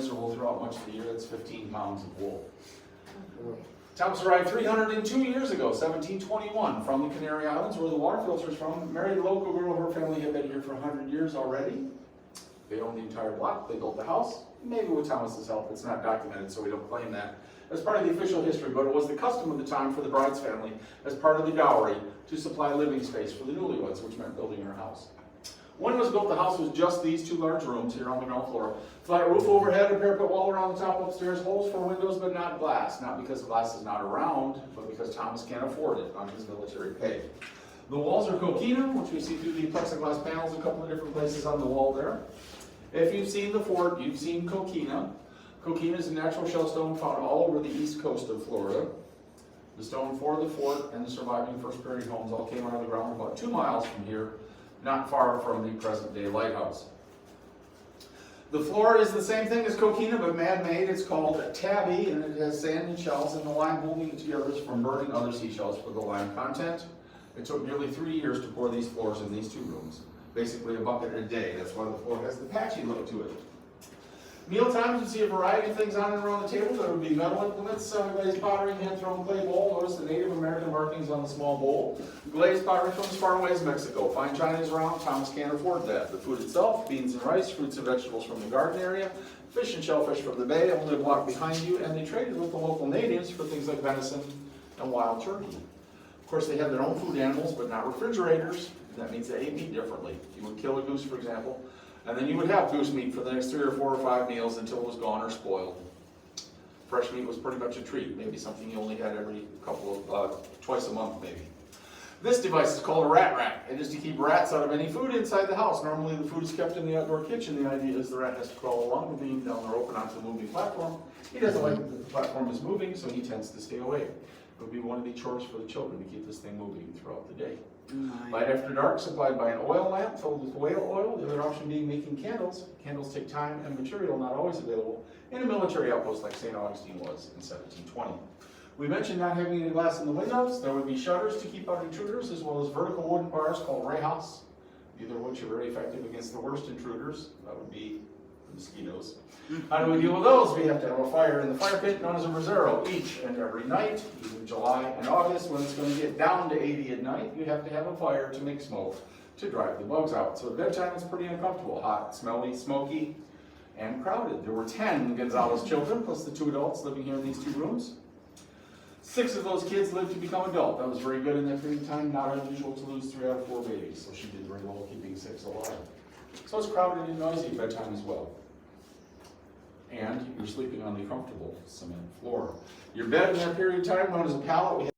miserable throughout much of the year. That's 15 pounds of wool. Thomas arrived 302 years ago, 1721, from the Canary Islands, where the water filter is from. Married a local girl. Her family had been here for 100 years already. They owned the entire block. They built the house, maybe with Thomas's help. It's not documented, so we don't claim that as part of the official history, but it was the custom of the time for the bride's family, as part of the dowry, to supply living space for the newlyweds, which meant building her house. When it was built, the house was just these two large rooms here on the ground floor. Flat roof overhead, a parapet wall around the top upstairs, holes for windows, but not glass. Not because glass is not around, but because Thomas can't afford it on his military pay. The walls are coquina, which we see through the plexiglass panels, a couple of different places on the wall there. If you've seen the fort, you've seen coquina. Coquina is a natural shell stone found all over the east coast of Florida. The stone for the fort and the surviving First Prairie homes all came out of the ground about 2 miles from here, not far from the present-day lighthouse. The floor is the same thing as coquina, but man-made. It's called a tabby, and it has sand and shells, and the lime holding it together is from burning other seashells for the lime content. It took nearly 3 years to pour these floors in these two rooms. Basically a bucket a day. That's why the floor has the patchy look to it. Meal times, you see a variety of things on and around the table. There would be metal implements, glazed pottery, hand-thrown clay bowl. Notice the Native American markings on the small bowl. Glazed pottery from as far away as Mexico. Fine china is around. Thomas can't afford that. The food itself, beans and rice, fruits and vegetables from the garden area, fish and shellfish from the bay, only a block behind you, and they traded with the local natives for things like venison and wild turkey. Of course, they had their own food animals, but not refrigerators. That means they ate meat differently. You would kill a goose, for example, and then you would have goose meat for the next 3 or 4 or 5 meals until it was gone or spoiled. Fresh meat was pretty much a treat, maybe something you only had every twice a month maybe. This device is called a rat rack. It is to keep rats out of any food inside the house. Normally the food is kept in the outdoor kitchen. The idea is the rat has to crawl along the beam down the rope and onto the moving platform. He doesn't like that the platform is moving, so he tends to stay away. It would be one of the chores for the children to keep this thing moving throughout the day. Light after dark, supplied by an oil lamp filled with whale oil. The other option being making candles. Candles take time and material not always available in a military outpost like St. Augustine was in 1720. We mentioned not having any glass in the windows. There would be shutters to keep out intruders, as well as vertical wooden bars called rejas, either of which are very effective against the worst intruders. That would be the mosquitoes. How do we deal with those? We have to have a fire in the fire pit known as a brazero each and every night. Even July and August, when it's going to get down to 80 at night, you have to have a fire to make smoke to drive the bugs out. So at bedtime it's pretty uncomfortable, hot, smelly, smoky, and crowded. There were 10 Gonzalez children, plus the 2 adults living here in these 2 rooms. 6 of those kids lived to become adult. That was very good in that period of time. Not unusual to lose 3 out of 4 babies, so she did very well keeping 6 alive. So it's crowded and noisy at bedtime as well. And you're sleeping on the comfortable cement floor. Your bed in that period of time, known as a pallet,